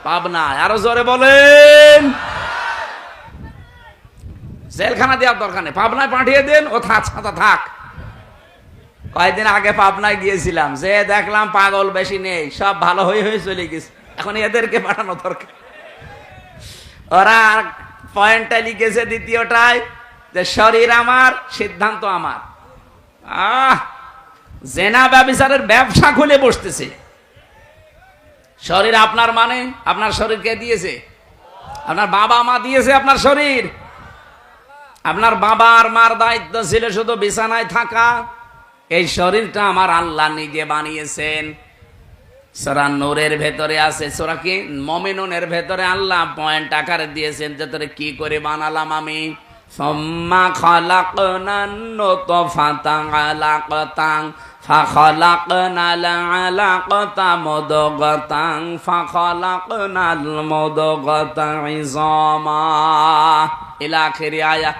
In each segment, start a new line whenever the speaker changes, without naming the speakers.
পাবনায়। আরো জোরে বলেন। জেলখানা দেওয়ার দরকার নেই, পাবনায় পাঠিয়ে দেন, ও থাক। কয়েকদিন আগে পাবনায় গিয়েছিলাম, যে দেখলাম পাগল বেশি নেই, সব ভালো হয়ে চলে গেছে। এখন এদেরকে পাঠানো দরকার। ওরা পয়েন্টটা লিখেছে দ্বিতীয়টায়, যে শরীর আমার, সিদ্ধান্ত আমার। জেনা ব্যভিচারের ব্যবসা খুলে বসতেছে। শরীর আপনার, মানে আপনার শরীরকে দিয়েছে আপনার বাবা মা দিয়েছে। আপনার শরীর, আপনার বাবা আর মার দায়িত্ব ছিল শুধু বিছানায় থাকা। এই শরীরটা আমার আল্লাহ নিজে বানিয়েছেন। সূরা নূরের ভেতরে আছে, সূরা কি মুমিনুনের ভেতরে আল্লাহ পয়েন্ট আকারে দিয়েছেন যে তোরে কি করে বানালাম আমি। সুম্মা খালাকনান নুতফাতান আলাকাতান ফাখালাকনাল আলাকাতা মুদগাতান ফাখালাকনাল মুদগাতা ইযামা ইলা আখিরি আয়াত।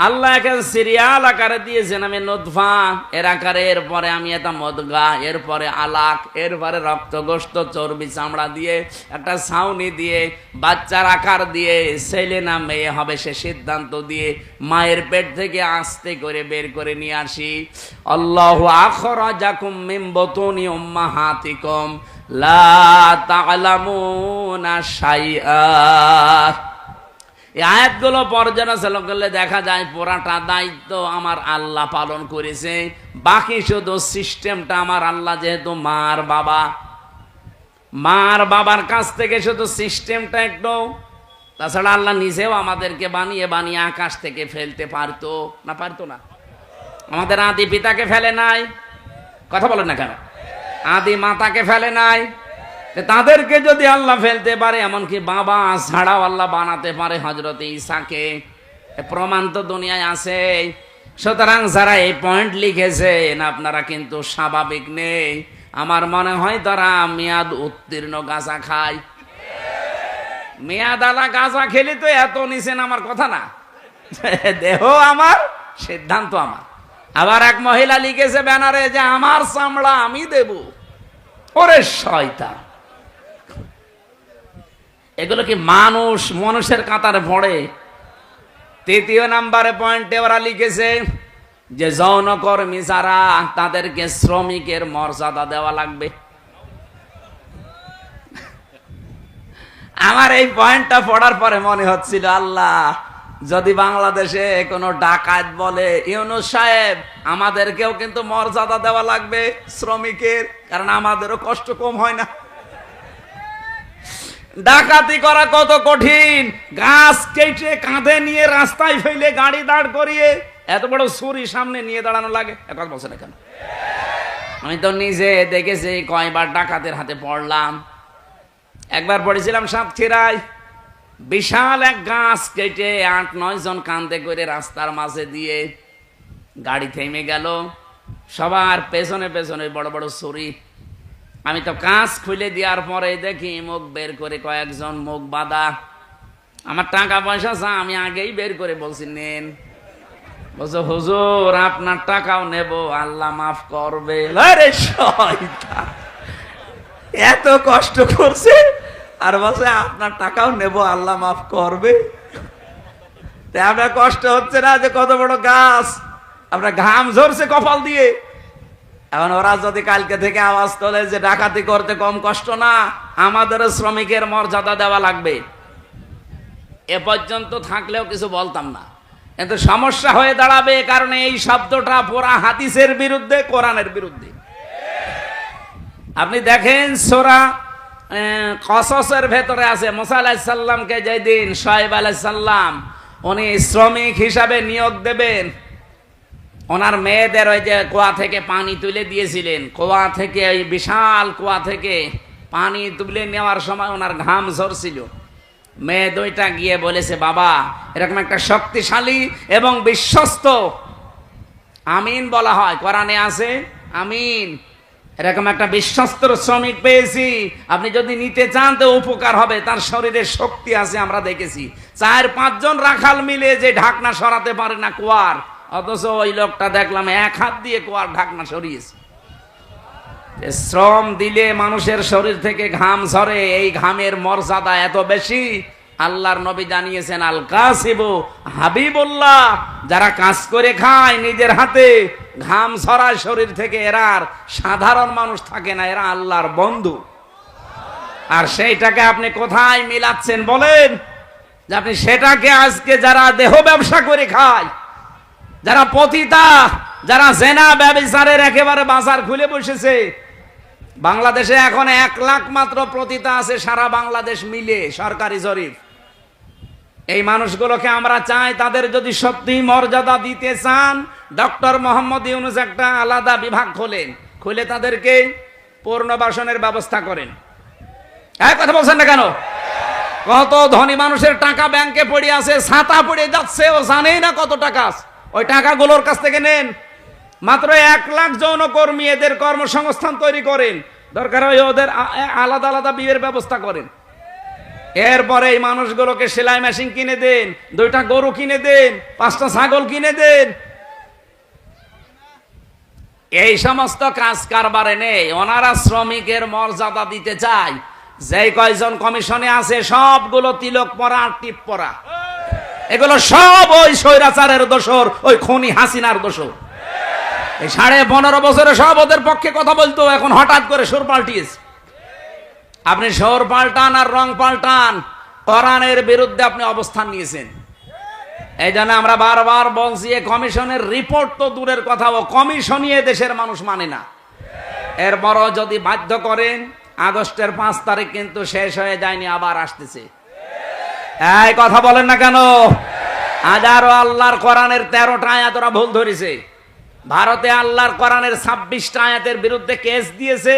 আল্লাহ একে সিরিয়াল আকারে দিয়েছেন, আমি নুতফা এর আকারে, এরপরে আমি এটা মদগা, এরপরে আলাক, এরপরে রক্ত গোশত চর্বি চামড়া দিয়ে একটা ছাউনি দিয়ে বাচ্চার আকার দিয়ে ছেলে না মেয়ে হবে সে সিদ্ধান্ত দিয়ে মায়ের পেট থেকে আস্তে করে বের করে নিয়ে আসি। আল্লাহু আখরাজাকুম মিন বুতুনি উম্মাহাতিকুম লা তা'লামুনা শাইআ। এই আয়াতগুলো পর্যালোচনা করলে দেখা যায় পুরাটা দায়িত্ব আমার আল্লাহ পালন করেছে, বাকি শুধু সিস্টেমটা আমার আল্লাহ, যেহেতু মার বাবার কাছ থেকে শুধু সিস্টেমটা একটু। তাছাড়া আল্লাহ নিজেও আমাদেরকে বানিয়ে বানিয়ে আকাশ থেকে ফেলতে পারতো না? আমাদের আদি পিতাকে ফেলে নাই, কথা বলেন না কেন? আদি মাতাকে ফেলে নাই। তাদেরকে যদি আল্লাহ ফেলতে পারে, এমনকি বাবা ছাড়াও আল্লাহ বানাতে পারে হযরত ঈসাকে, প্রমাণ তো দুনিয়ায় আছে। সুতরাং যারা এই পয়েন্ট লিখেছেন আপনারা কিন্তু স্বাভাবিক নেই। আমার মনে হয় তারা মেয়াদ উত্তীর্ণ গাঁজা খায়। মেয়াদ আলা গাঁজা খেলে তো এত নিছেন, আমার কথা না। দেহ আমার, সিদ্ধান্ত আমার। আবার এক মহিলা লিখেছে ব্যানারে যে আমার চামড়া আমি দেব। ওরে শয়তান, এগুলো কি মানুষের কাতারে পড়ে? তৃতীয় নাম্বারে পয়েন্টে ওরা লিখেছে যে যৌনকর্মী যারা, তাদেরকে শ্রমিকের মর্যাদা দেওয়া লাগবে। আমার এই পয়েন্টটা পড়ার পরে মনে হচ্ছিল, আল্লাহ যদি বাংলাদেশে কোনো ডাকাত বলে, ইউনূস সাহেব আমাদেরকেও কিন্তু মর্যাদা দেওয়া লাগবে শ্রমিকের, কারণ আমাদেরও কষ্ট কম হয় না। ডাকাতি করা কত কঠিন, গাছ কেটে কাঁধে নিয়ে রাস্তায় ফেলে গাড়ি দাঁড় করিয়ে এত বড় ছুরি সামনে নিয়ে দাঁড়ানো লাগে। এখন বলছে না কেন? আমি তো নিজে দেখেছি, কয়বার ডাকাতের হাতে পড়লাম। একবার পড়েছিলাম সাতক্ষীরায়, বিশাল এক গাছ কেটে ৮-৯ জন কাঁধে করে রাস্তার মাঝে দিয়ে গাড়ি থেমে গেল, সবার পেছনে পেছনে বড় বড় ছুরি। আমি তো কাঁচ খুলে দেওয়ার পরে দেখি মুখ বের করে কয়েকজন মুখ বাঁধা। আমার টাকা পয়সা চা, আমি আগেই বের করে বলছি নেন। বলছো হুজুর আপনার টাকাও নেব, আল্লাহ মাফ করবে। আরে শয়তান, এত কষ্ট করছে আর বলছে আপনার টাকাও নেব, আল্লাহ মাফ করবে। আপনার কষ্ট হচ্ছে না যে কত বড় গাছ, আপনার ঘাম ঝরছে কপাল দিয়ে। এখন ওরা যদি কালকে থেকে আওয়াজ তোলে যে ডাকাতি করতে কম কষ্ট না, আমাদেরও শ্রমিকের মর্যাদা দেওয়া লাগবে, এ পর্যন্ত থাকলেও কিছু বলতাম না। কিন্তু সমস্যা হয়ে দাঁড়াবে, কারণ এই শব্দটা পুরা হাদিসের বিরুদ্ধে, কোরআনের বিরুদ্ধে। আপনি দেখেন সূরা কসসের ভেতরে আছে, মুসা আলাইহিস সালামকে যেদিন শুআয়ব আলাইহিস সালাম উনি শ্রমিক হিসাবে নিয়োগ দেবেন, ওনার মেয়েদের ওই যে কুয়া থেকে পানি তুলে দিয়েছিলেন, কুয়া থেকে, ওই বিশাল কুয়া থেকে পানি তুলে নেওয়ার সময় ওনার ঘাম ঝরছিল। মেয়ে দুইটা গিয়ে বলেছে, বাবা এরকম একটা শক্তিশালী এবং বিশ্বস্ত, আমিন বলা হয় কোরআনে আছে আমিন, এরকম একটা বিশ্বস্ত শ্রমিক পেয়েছি, আপনি যদি নিতে চান তো উপকার হবে, তার শরীরে শক্তি আছে, আমরা দেখেছি 4-5 জন রাখাল মিলে যে ঢাকনা সরাতে পারে না কুয়ার, অথচ ওই লোকটা দেখলাম 1 হাত দিয়ে কুয়ার ঢাকনা সরিয়েছে। শ্রম দিলে মানুষের শরীর থেকে ঘাম ঝরে, এই ঘামের মর্যাদা এত বেশি। আল্লাহর নবী জানিয়েছেন, আল কাসিবু হাবিবুল্লাহ, যারা কাজ করে খায় নিজের হাতে, ঘাম ঝরায় শরীর থেকে, এরা আর সাধারণ মানুষ থাকে না, এরা আল্লাহর বন্ধু। আর সেইটাকে আপনি কোথায় মিলাচ্ছেন বলেন? যে আপনি সেটাকে আজকে যারা দেহ ব্যবসা করে খায়, যারা পতিতা, যারা জেনা ব্যভিচারের একেবারে বাজার খুলে বসেছে, বাংলাদেশে এখন 1 লাখ মাত্র পতিতা আছে সারা বাংলাদেশ মিলে, সরকারি জরিপ। এই মানুষগুলোকে আমরা চাই, তাদের যদি সত্যি মর্যাদা দিতে চান, ডক্টর মোহাম্মদ ইউনূস একটা আলাদা বিভাগ খোলেন, খুলে তাদেরকে পুনর্বাসনের ব্যবস্থা করেন। এক কথা বলছেন না কেন? কত ধনী মানুষের টাকা ব্যাংকে পড়ে আছে, ছাতা পড়ে যাচ্ছে, ও জানেই না কত টাকা আছে। ওই টাকাগুলোর কাছ থেকে নেন। মাত্র 1 লাখ যৌনকর্মী, এদের কর্মসংস্থান তৈরি করেন, দরকার হয় ওদের আলাদা আলাদা বিয়ের ব্যবস্থা করেন। এরপরে এই মানুষগুলোকে সেলাই মেশিন কিনে দেন, 2টা গরু কিনে দেন, 5টা ছাগল কিনে দেন। এই সমস্ত কাজ কারবারে নেই। ওনারা শ্রমিকের মর্যাদা দিতে চায়। যেই কয়জন কমিশনে আছে সবগুলো তিলক পরা আর টিপ পরা, এগুলো সব ওই স্বৈরাচারের দোসর, ওই খুনি হাসিনার দোসর। এই 15.5 বছরে সব ওদের পক্ষে কথা বলতো, এখন হঠাৎ করে সুর পাল্টিয়েছে। আপনি সুর পাল্টান আর রং পাল্টান, কোরআনের বিরুদ্ধে আপনি অবস্থান নিয়েছেন। এই জন্য আমরা বারবার বলছি, এই কমিশনের রিপোর্ট তো দূরের কথা, ও কমিশনই দেশের মানুষ মানে না। এরপরও যদি বাধ্য করেন, আগস্টের 5 তারিখ কিন্তু শেষ হয়ে যায়নি, আবার আসতেছে। এই কথা বলেন না কেন? হাজারো আল্লাহর কোরআনের 13টা আয়াত ওরা ভুল ধরেছে। ভারতে আল্লাহর কোরআনের 26টা আয়াতের বিরুদ্ধে কেস দিয়েছে,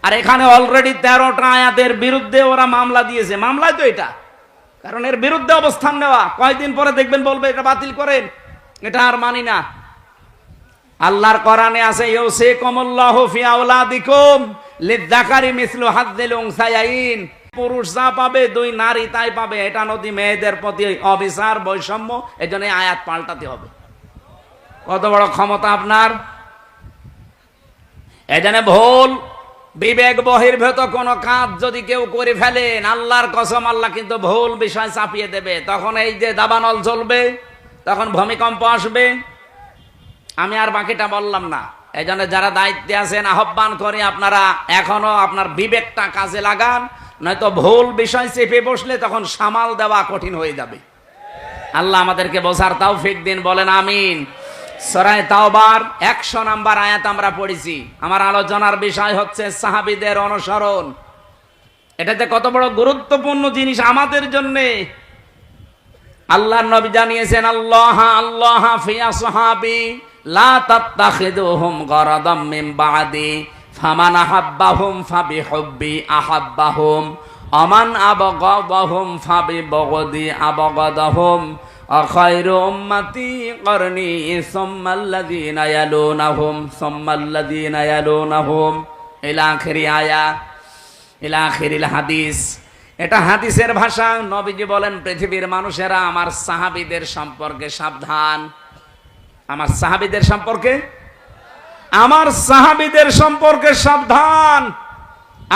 আর এখানে অলরেডি 13টা আয়াতের বিরুদ্ধে ওরা মামলা দিয়েছে। মামলায় তো এটা, কারণ এর বিরুদ্ধে অবস্থান নেওয়া। কয়দিন পরে দেখবেন বলবে এটা বাতিল করেন, এটা আর মানি না। আল্লাহর কোরআনে আছে, ইউসিকুমুল্লাহু ফি আওলাদিকুম লিযযাকারি মিসলু হাযযিল উনসায়াইন। পুরুষ যা পাবে 2 নারী তাই পাবে। এটা নদী মেয়েদের প্রতি অবিচার, বৈষম্য। এই জন্য আয়াত পাল্টাতে হবে। কত বড় ক্ষমতা আপনার! এই জন্য ভুল বিবেক বহির্ভূত কোন কাজ যদি কেউ করে ফেলেন, আল্লাহর কসম, আল্লাহ কিন্তু ভুল বিষয় চাপিয়ে দেবে। তখন এই যে দাবানল চলবে, তখন ভূমিকম্প আসবে। আমি আর বাকিটা বললাম না। এই জন্য যারা দায়িত্বে আছেন, আহ্বান করে আপনারা এখনো আপনার বিবেকটা কাজে লাগান, নয়তো ভুল বিষয় চেপে বসলে তখন সামাল দেওয়া কঠিন হয়ে যাবে। আল্লাহ আমাদেরকে বোঝার তৌফিক দিন, বলেন আমিন। সূরা তাওবার 100 নম্বর আয়াত আমরা পড়েছি। আমার আলোচনার বিষয় হচ্ছে সাহাবীদের অনুসরণ। এটাতে কত বড় গুরুত্বপূর্ণ জিনিস আমাদের জন্য। আল্লাহর নবী জানিয়েছেন, আল্লাহ আল্লাহ ফি আসহাবি লা তাত্তাখিদুহুম গরাদাম মিন বাদি ফামান আহাব্বাহুম ফাবিহুব্বি আহাব্বাহুম আমান আবগাদাহুম ফাবিবগদি আবগাদাহুম আখায়রু উম্মতি করনি সুম্মাল্লাযীনা ইয়ালুনাহুম সুম্মাল্লাযীনা ইয়ালুনাহুম ইলা আখিরি আয়াত, ইলা আখিরিল হাদিস। এটা হাদিসের ভাষা। নবীজি বলেন, পৃথিবীর মানুষেরা আমার সাহাবীদের সম্পর্কে সাবধান। আমার সাহাবীদের সম্পর্কে, আমার সাহাবীদের সম্পর্কে সাবধান।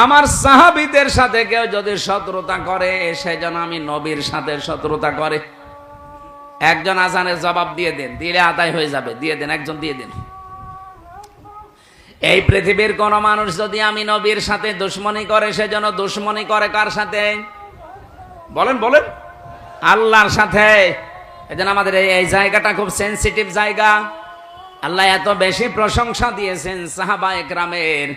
আমার সাহাবীদের সাথে কেউ যদি শত্রুতা করে, সেজন্য আমি নবীর সাথে শত্রুতা করে। একজন আজানের জবাব দিয়ে দেন, দিলে আদায় হয়ে যাবে, দিয়ে দেন, একজন দিয়ে দেন। এই পৃথিবীর কোন মানুষ যদি আমি নবীর সাথে দুশ্মনী করে, সেজন্য দুশ্মনী করে কার সাথে? বলেন বলেন, আল্লাহর সাথে। এজন্য আমাদের এই জায়গাটা খুব সেনসিটিভ জায়গা। আল্লাহ এত বেশি প্রশংসা দিয়েছেন সাহাবায়ে কেরামের,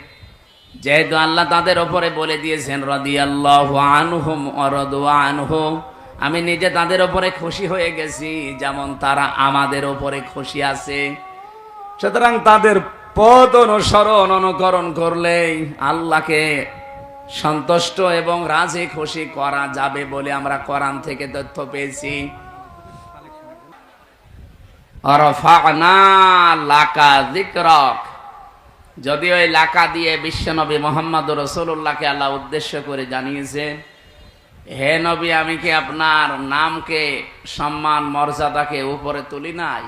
যেহেতু আল্লাহ তাদের উপরে বলে দিয়েছেন, রাদিয়াল্লাহু আনহুম ওয়া রাদু আনহু, আমি নিজে তাদের উপরে খুশি হয়ে গেছি, যেমন তারা আমাদের উপরে খুশি আছে। সুতরাং তাদের পথ অনুসরণ, অনুকরণ করলেই আল্লাহকে সন্তুষ্ট এবং রাজি খুশি করা যাবে বলে আমরা কোরআন থেকে তথ্য পেয়েছি। আরফা'না লাকা যিকরাক, যদিও এই লাকা দিয়ে বিশ্বনবী মুহাম্মদুর রাসূলুল্লাহকে আল্লাহ উদ্দেশ্য করে জানিয়েছেন, হে নবী, আমি কি আপনার নামকে, সম্মান মর্যাদাকে উপরে তুলি নাই?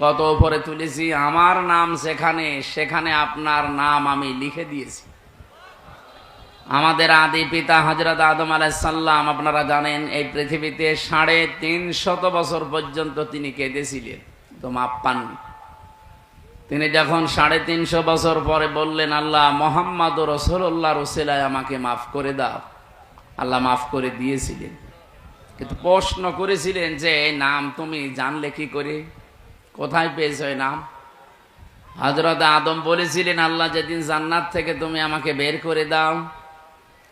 কত উপরে তুলেছি, আমার নাম সেখানে, সেখানে আপনার নাম আমি লিখে দিয়েছি। আমাদের আদি পিতা হযরত আদম আলাইহিস সালাম, আপনারা জানেন এই পৃথিবীতে 350 বছর পর্যন্ত তিনি কেঁদেছিলেন, তো মাপ পাননি। তিনি যখন 350 বছর পরে বললেন, আল্লাহ মুহাম্মদুর রাসূলুল্লাহর ওসিলায় আমাকে মাফ করে দাও, আল্লাহ মাফ করে দিয়েছিলেন। কিন্তু প্রশ্ন করেছিলেন যে এই নাম তুমি জানলে কি করে, কোথায় পেয়েছো এই নাম? হযরত আদম বলেছিলেন, আল্লাহ যেদিন জান্নাত থেকে তুমি আমাকে বের করে দাও,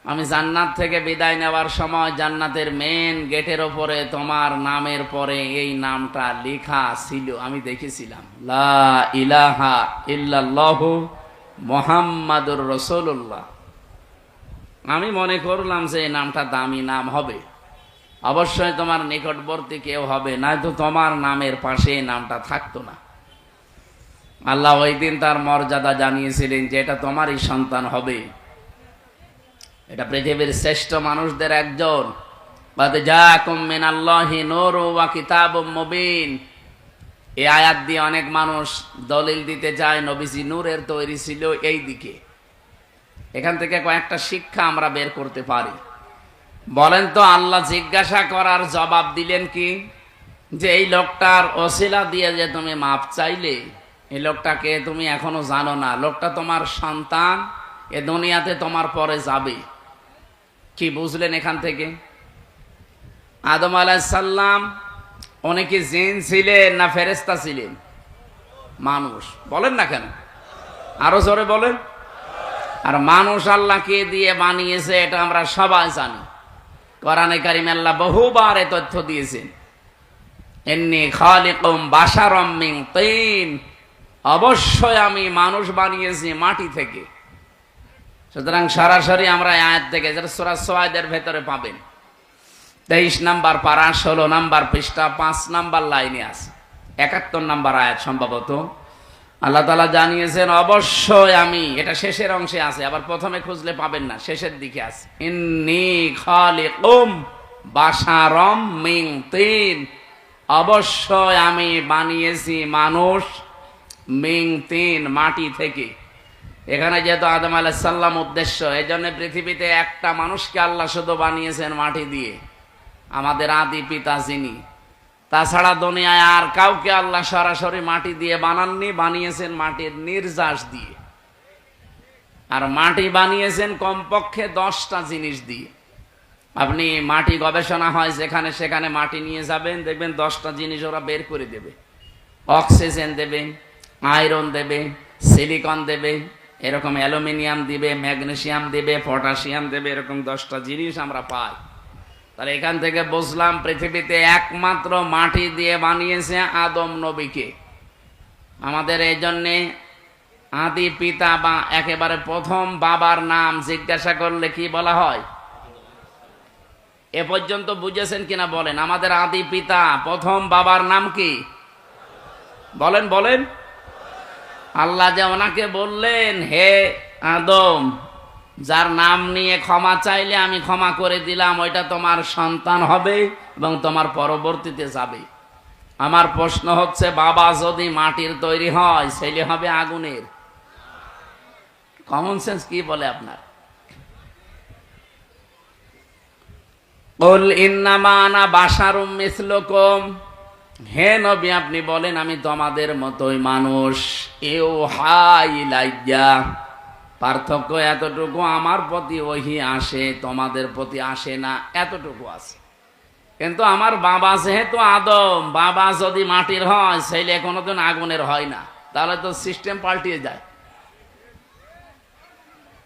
আমি জান্নাত থেকে বিদায় নেওয়ার সময় জান্নাতের মেন গেটের ওপরে তোমার নামের পরে এই নামটা লেখা ছিল, আমি দেখেছিলাম, লা ইলাহা ইল্লাল্লাহু মুহাম্মাদুর রাসূলুল্লাহ। আমি মনে করলাম যে এই নামটা দামি নাম হবে, অবশ্যই তোমার নিকটবর্তী কেউ হবে, নয়তো তোমার নামের পাশে এই নামটা থাকতো না। আল্লাহ ওই দিন তার মর্যাদা জানিয়েছিলেন যে এটা তোমারই সন্তান হবে, এটা পৃথিবীর শ্রেষ্ঠ মানুষদের একজন। বাদ জাকুম মিনাল্লাহি নূরু ওয়া কিতাবুম মুবিন, এই আয়াত দিয়ে অনেক মানুষ দলিল দিতে চায় নবীজি নূরের তৈরি ছিল এই দিকে। এখান থেকে কয়েকটা শিক্ষা আমরা বের করতে পারি। বলেন তো, আল্লাহ জিজ্ঞাসা করার জবাব দিলেন কি, যে এই লোকটার ওসিলা দিয়ে যে তুমি মাপ চাইলে, এই লোকটাকে তুমি এখনো জানো না, লোকটা তোমার সন্তান, এ দুনিয়াতে তোমার পরে যাবে। কি বুঝলেন এখান থেকে? আদম আলাইহিস সালাম অনেকে জিন ছিলেন না ফেরেশতা ছিলেন? মানুষ। বলেন না কেন, আরো জোরে বলেন। আর মানুষ আল্লাহকে দিয়ে বানিয়েছে, এটা আমরা সবাই জানি। কোরআনে কারিমে আল্লাহ বহুবার এ তথ্য দিয়েছেন, ইন্নী খালিকুম বাশারাম মিন তিন, অবশ্যই আমি মানুষ বানিয়েছি মাটি থেকে। সুতরাং সরাসরি আমরা আয়াত থেকে, যেটা সূরা সুয়াদের ভেতরে পাবেন, 23 নম্বর পারা 16 নম্বর পৃষ্ঠা 5 নম্বর লাইনে আছে, 71 নম্বর আয়াত সম্ভবত। আল্লাহ তাআলা জানিয়েছেন অবশ্যই আমি, এটা শেষের অংশে আছে, আবার প্রথমে খুঁজলে পাবেন না, শেষের দিকে আছে, ইন্নী খালিকুম বাশারাম মিন তিন, অবশ্যই আমি বানিয়েছি মানুষ মিন তিন, মাটি থেকে। এখানে যেহেতু আদম আলাইহিস সালাম উদ্দেশ্য, এই জন্য পৃথিবীতে একটা মানুষকে আল্লাহ শুধু বানিয়েছেন মাটি দিয়ে, আমাদের আদি পিতা যিনি। তাছাড়া দুনিয়ায় আর কাউকে আল্লাহ সরাসরি মাটি দিয়ে বানাননি, বানিয়েছেন মাটির নির্যাস দিয়ে। আর মাটি বানিয়েছেন কমপক্ষে 10টা জিনিস দিয়ে। আপনি মাটি গবেষণা হয় যেখানে সেখানে মাটি নিয়ে যাবেন, দেখবেন 10টা জিনিস ওরা বের করে দেবে। অক্সিজেন দেবে, আয়রন দেবে, সিলিকন দেবে, এরকম অ্যালুমিনিয়াম দিবে, ম্যাগনেসিয়াম দেবে, পটাশিয়াম দেবে, এরকম 10টা জিনিস আমরা পাই। তাহলে এখান থেকে বুঝলাম পৃথিবীতে একমাত্র মাটি দিয়ে বানিয়েছে আদম নবীকে। আমাদের এই জন্যে আদি পিতা বা একেবারে প্রথম বাবার নাম জিজ্ঞাসা করলে কি বলা হয়? এ পর্যন্ত বুঝেছেন কিনা বলেন? আমাদের আদি পিতা প্রথম বাবার নাম কি? বলেন বলেন। আল্লাহ যে ওনাকে বললেন, হে আদম, যার নাম নিয়ে ক্ষমা চাইলে আমি ক্ষমা করে দিলাম, ওইটা তোমার সন্তান হবে এবং তোমার পরবর্তীতে যাবে। আমার প্রশ্ন হচ্ছে, বাবা যদি মাটির তৈরি হয়, ছেলে হবে আগুনের। কমন সেন্স কি বলে আপনার? কুল ইন্নামা আনা বাশারুম মিসলুকুম, হে নবী আপনি বলেন আমি তোমাদের মতোই মানুষ। ইউহা ইলাইয়া, পার্থক্য এতটুকু, আমার প্রতি ওহী আসে, তোমাদের প্রতি আসে না, এতটুকু আছে। কিন্তু আমার বাবা যেহেতু আদম, বাবা যদি মাটির হয়, ছেলে কোনোদিন আগুনের হয় না, তাহলে তো সিস্টেম পাল্টিয়ে যায়।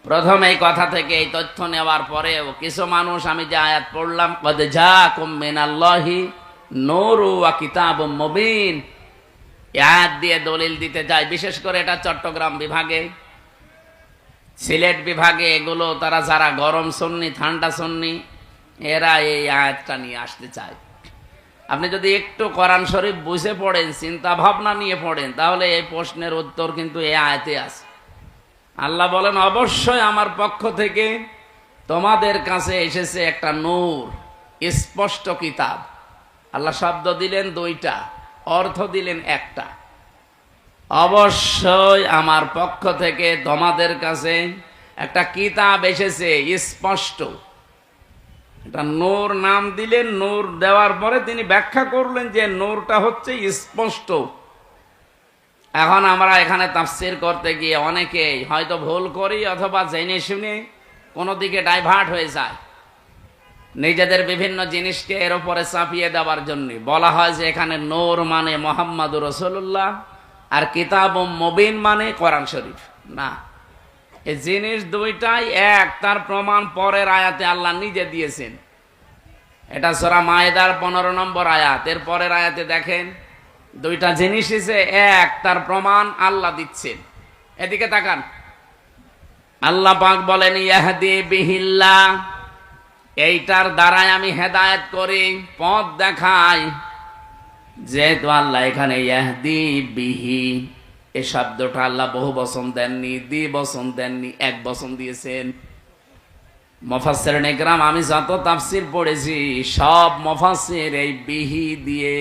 প্রথম এই কথা থেকে এই তথ্য নেওয়ার পরেও কিছু মানুষ, আমি যে আয়াত পড়লাম, কদ জাকুম মিনাল্লাহি নূরু ওয়া কিতাবুম মুবিন, আয়াত দিয়ে দলিল দিতে যায়। বিশেষ করে এটা চট্টগ্রাম বিভাগে, সিলেট বিভাগে, এগুলো তারা যারা গরম সুন্নি, ঠান্ডা সুন্নি, এরা এই আয়াতটা নিয়ে আসতে চায়। আপনি যদি একটু কোরআন শরীফ বুঝে পড়েন, চিন্তা ভাবনা নিয়ে পড়েন, তাহলে এই প্রশ্নের উত্তর কিন্তু এই আয়াতে আছে। আল্লাহ বলেন অবশ্যই আমার পক্ষ থেকে তোমাদের কাছে এসেছে একটা নূর, স্পষ্ট কিতাব। আল্লাহ শব্দ দিলেন 2টা, অর্থ দিলেন একটা। অবশ্যই আমার পক্ষ থেকে তোমাদের কাছে একটা কিতাব এসেছে স্পষ্ট। এটা নূর নাম দিলেন, নূর দেওয়ার পরে তিনি ব্যাখ্যা করলেন যে নূরটা হচ্ছে স্পষ্ট। এখন আমরা এখানে তাফসীর করতে গিয়ে অনেকে হয়তো ভুল করি অথবা জেনে শুনে কোনো দিকে ডাইভার্ট হয়ে যায়, নিজেদের বিভিন্ন জিনিসকে এর উপরে চাপিয়ে দেওয়ার জন্য বলা হয় যে এখানে নূর মানে মুহাম্মাদুর রাসূলুল্লাহ আর কিতাব মুবিন মানে কোরআন শরীফ। না, এই জিনিস দুইটাই এক, তার প্রমাণ পরের আয়াতে আল্লাহ নিজে দিয়েছেন। এটা সূরা মায়েদার 15 নম্বর আয়াত, এর পরের আয়াতে দেখেন দুইটা জিনিস এসে এক, তার প্রমাণ আল্লাহ দিচ্ছেন। এদিকে তাকান, আল্লাহ পাক বলেন ইয়াহদি বিহিল্লাহ, এইটার দ্বারাই আমি হেদায়েত করি, পথ দেখাই। যেহেতু আল্লাহ এখানে ইয়াহদি বিহি এই শব্দটা আল্লাহ বহু বচন দেননি, দ্বিবচন দেননি, এক বচন দিয়েছেন। মুফাসসিরিন ইকরাম, আমি যত তাফসীর পড়েছি সব মুফাসসির এই বিহি দিয়ে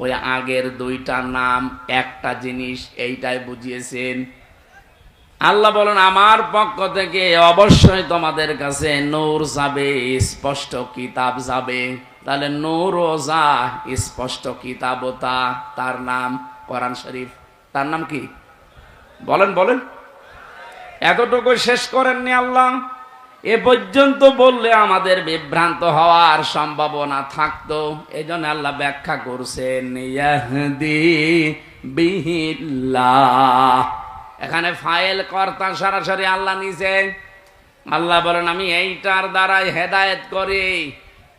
ওই আগের দুইটা নাম একটা জিনিস এইটাই বুঝিয়েছেন। আল্লাহ বলেন আমার পক্ষ থেকে অবশ্যই তোমাদের কাছে নূর যাবে, স্পষ্ট কিতাব যাবে। তাহলে নূরও যা, স্পষ্ট কিতাবও তা, তার নাম কোরআন শরীফ। তার নাম কি বলেন বলেন? এতটুকু শেষ করেননি আল্লাহ, এ পর্যন্ত বললে আমাদের বিভ্রান্ত হওয়ার সম্ভাবনা থাকতো। এই জন্য আল্লাহ ব্যাখ্যা করছেন ইয়াহদি বিহিল্লাহ। এখানে ফাইল কর্তা সরাসরি আল্লাহ নিজে। আল্লাহ বলেন আমি এইটার দ্বারাই হেদায়েত করি।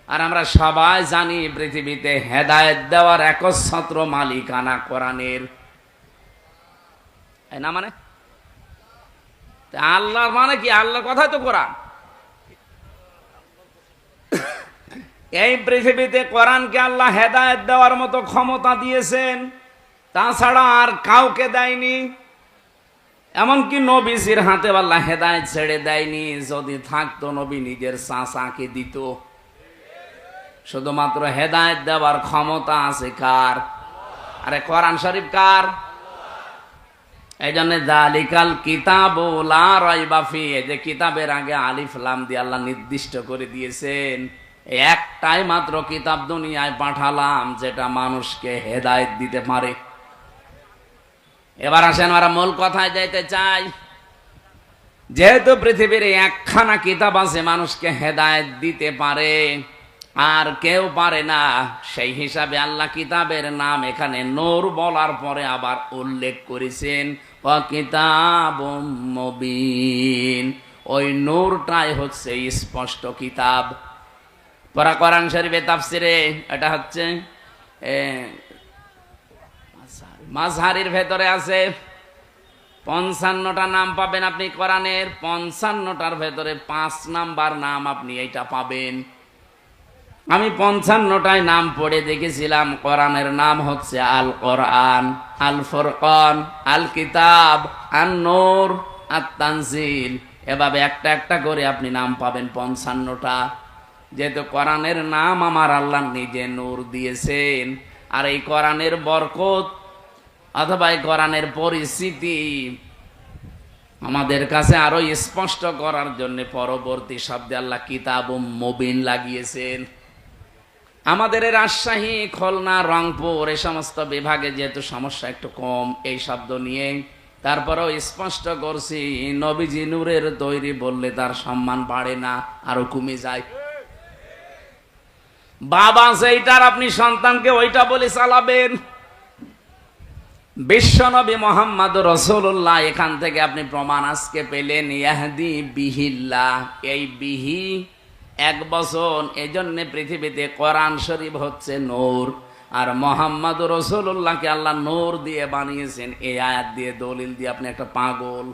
আর আমরা সবাই জানি পৃথিবীতে হেদায়েত দেওয়ার একচ্ছত্র মালিকানা কোরআনের। না মানে আল্লাহর মানে কি? আল্লাহর কথাই তো কোরআন। এই পৃথিবীতে কোরআনকে আল্লাহ হেদায়েত দেওয়ার মতো ক্ষমতা দিয়েছেন, তাছাড়া আর কাউকে দেয়নি। এমনকি নবীজির হাতে আল্লাহ হেদায়েত ছেড়ে দেয়নি। যদি থাকতো নবী নিজের চাচাকে দিত। শুধুমাত্র হেদায়েত দেওয়ার ক্ষমতা আছে কার? আরে কোরআন শরীফ কার? এই জন্য যালিকাল কিতাবু লা রাইবা ফিহি, এই যে কিতাবের আগে আলিফ লাম দিয়ে আল্লাহ নির্দিষ্ট করে দিয়েছেন একটাই মাত্র কিতাব দুনিয়ায় পাঠালাম যেটা মানুষকে হেদায়েত দিতে পারে। এবার আসেন আমরা মূল কথায় যাইতে চাই। যেহেতু পৃথিবীর একখানা কিতাব আছে মানুষকে হেদায়েত দিতে পারে, আর কেউ পারে না, সেই হিসাবে আল্লাহ কিতাবের নাম এখানে নূর বলার পরে আবার উল্লেখ করেছেন ওয়া কিতাবুম মুবিন। ওই নূরটাই হচ্ছে স্পষ্ট কিতাব। পরা কোরআন শরীফে তাফসিরে এটা হচ্ছে মাযহারির ভেতরে আছে 55টা নাম পাবেন আপনি কোরআনের। 55টার ভেতরে 5 নাম্বার নাম আপনি এইটা পাবেন। আমি 55টায় নাম পড়ে দেখেছিলাম। কোরআনের নাম হচ্ছে আল কোরআন, আল ফুরকান, আল কিতাব, আন নূর, আত তানজিল। এভাবে একটা একটা করে আপনি নাম পাবেন 55টা। যেহেতু কোরআনের নাম আমার আল্লাহ নিজে নূর দিয়েছেন, আর এই কোরআনের বরকত অথবা এই কোরআনের পরিস্থিতি আমাদের কাছে আরো স্পষ্ট করার জন্য পরবর্তী শব্দে আল্লাহ কিতাবুম মুবিন লাগিয়েছেন। আমাদের রাজশাহী, খুলনা, রংপুর এই সমস্ত বিভাগে যেহেতু সমস্যা একটু কম এই শব্দ নিয়ে, তারপরেও স্পষ্ট করছি নবীজি নূরের তৈরি বললে তার সম্মান বাড়ে না, আরো কমে যায়। বাবা সেইটার আপনি সন্তানকে ওইটা বলে চালাবেন। বিশ্বনবী মুহাম্মদুর রাসূলুল্লাহ, এখান থেকে আপনি প্রমাণ আজকে পেলেন ইয়াহদি বিহিল্লাহ। এই বিহি এক বচন, এজন্য পৃথিবীতে কোরআন শরীফ হচ্ছে নূর, আর মুহাম্মদুর রাসূলুল্লাহকে আল্লাহ নূর দিয়ে বানিয়েছেন। এই আয়াত দিয়ে দলিল দিয়ে আপনি একটা পাগল।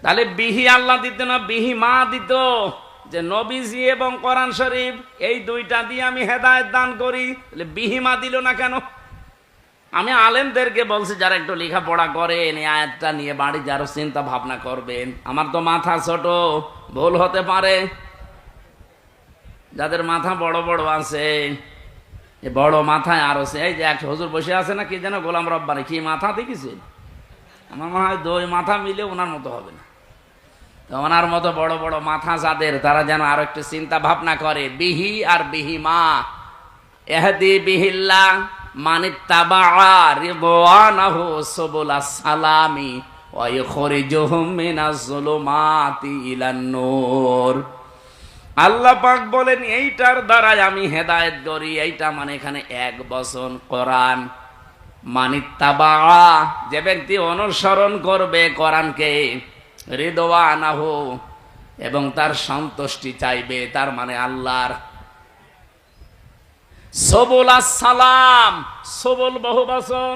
তাহলে বিহি আল্লাহ দিত না, বিহি মা দিত, যে নবীজি এবং কোরআন শরীফ এই দুইটা দিয়ে আমি হেদায়েত দান করি। তাহলে বিহি মা দিল না কেন? আমি আলেমদেরকে বলছি যারা একটু লেখাপড়া করেন এই আয়াতটা নিয়ে বাড়ি যারা চিন্তা ভাবনা করবেন। আমার তো মাথা ছোট, ভুল হতে পারে। যাদের মাথা বড় বড় আছে এ বড় মাথায় আরো এই যে এক হুজুর বসে আছে না, কি যেন গোলাম রব্বানি, কি মাথা দেখেছেন? আমার মনে হয় দুই মাথা মিলে ওনার মতো হবে না। তো ওনার মতো বড় বড় মাথা যাদের, তারা যেন আরো একটু চিন্তা ভাবনা করে, বিহি আর বিহিমা ইহদি বিহিল্লাহ মানিত্তাবা রিদওয়ানাহু সুবুলাস সালামি ওয়া ইখরিজুহুম মিনাজ যুলুমাতি ইলান নূর। আল্লাহ পাক বলেন এইটার দ্বারাই আমি হেদায়েত করি। এইটা মানে এখানে এক বচন কোরআন। মানিত্তাবা, যে ব্যক্তি অনুসরণ করবে কোরআনকে, রিদওয়ানাহু, এবং তার সন্তুষ্টি চাইবে, তার মানে আল্লাহর। সবুলাস সালাম, সবুল বহু বচন,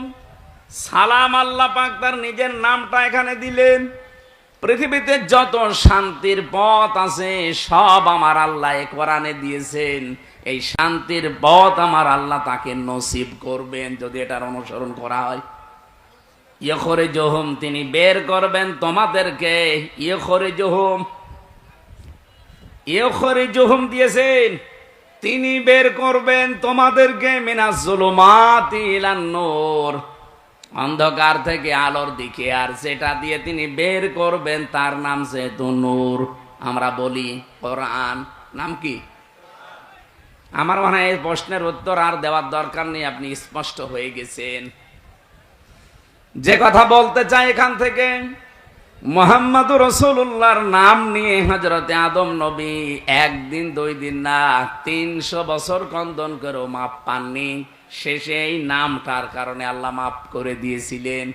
সালাম আল্লাহ পাক তার নিজের নামটা এখানে দিলেন। পৃথিবীতে যত শান্তির পথ আছে সব আমার আল্লাহ কোরআনে দিয়েছেন। এই শান্তির পথ আমার আল্লাহ তাকে নসিব করবেন যদি এটার অনুসরণ করা হয়। ইখরিজুহুম, তিনি বের করবেন তোমাদেরকে। ইখরিজুহুম দিয়েছেন, তিনি বের করবেন তোমাদেরকে মিনাজ যুলুমাতি ইলান নূর, অন্ধকার থেকে আলোর দিকে। আর সেটা দিয়ে তিনি বের করবেন তার নাম যেহেতু নূর, আমরা বলি কোরআন। নাম কি? আমার মনে হয় এই প্রশ্নের উত্তর আর দেওয়ার দরকার নেই, আপনি স্পষ্ট হয়ে গেছেন। যে কথা বলতে চাই এখান থেকে, মুহাম্মদুর রাসূলুল্লাহর নাম নিয়ে হযরতে আদম নবী একদিন দুই দিন না 300 বছর কন্দন করেও মাপ পাননি। শেষে এই নামটার কারণে আল্লাহ মাফ করে দিয়েছিলেন।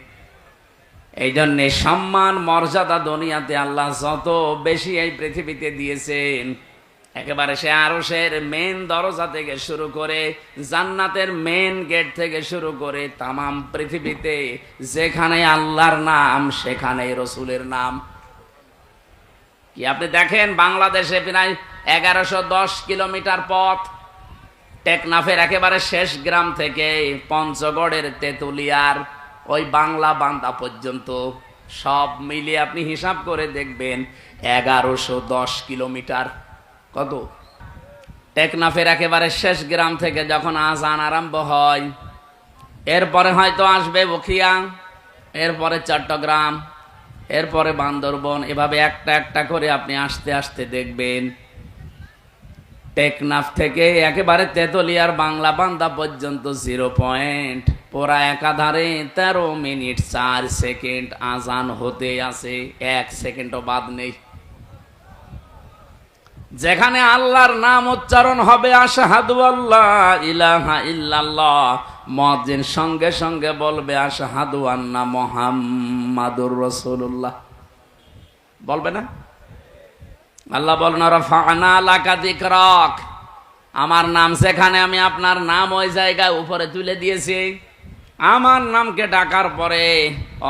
এই জন্যে সম্মান মর্যাদা দুনিয়াতে আল্লাহ যত বেশি এই পৃথিবীতে দিয়েছেন, একেবারে সে আরশের মেন দরজা থেকে শুরু করে, জান্নাতের মেন গেট থেকে শুরু করে, তামাম পৃথিবীতে যেখানে আল্লাহর নাম সেখানে রসুলের নাম। কি আপনি দেখেন, বাংলাদেশে প্রায় 1110 কিলোমিটার পথ, টেকনাফের একেবারে শেষ গ্রাম থেকে পঞ্চগড়ের তেতুলিয়ার ওই বাংলা বান্দা পর্যন্ত সব মিলিয়ে আপনি হিসাব করে দেখবেন 1110 কিলোমিটার। কত? টেকনাফের একেবারে শেষ গ্রাম থেকে যখন আজান আরম্ভ হয়, এরপরে হয়তো আসবে বখিয়া, এরপরে চট্টগ্রাম, এরপরে বান্দরবন, এভাবে একটা একটা করে আপনি আস্তে আস্তে দেখবেন টেকনাফ থেকে একেবারে তেতুলিয়ার বাংলা বান্দা পর্যন্ত 0 পয়েন্ট, পুরা একাধারে 13 মিনিট 4 সেকেন্ড আজান হতে আছে, 1 সেকেন্ডও বাদ নেই। যেখানে আল্লাহর নাম উচ্চারণ হবে, আশহাদু আল্লা ইলাহা ইল্লাল্লাহ, মুয়াজ্জিন সঙ্গে সঙ্গে বলবে আশহাদু আন্না মুহাম্মাদুর রাসূলুল্লাহ, বলবে না? আল্লাহ বলেন রাফা'না লাকা যিকরাক, আমার নাম যেখানে, আমি আপনার নাম ওই জায়গায় উপরে তুলে দিয়েছি। আমার নামকে ডাকার পরে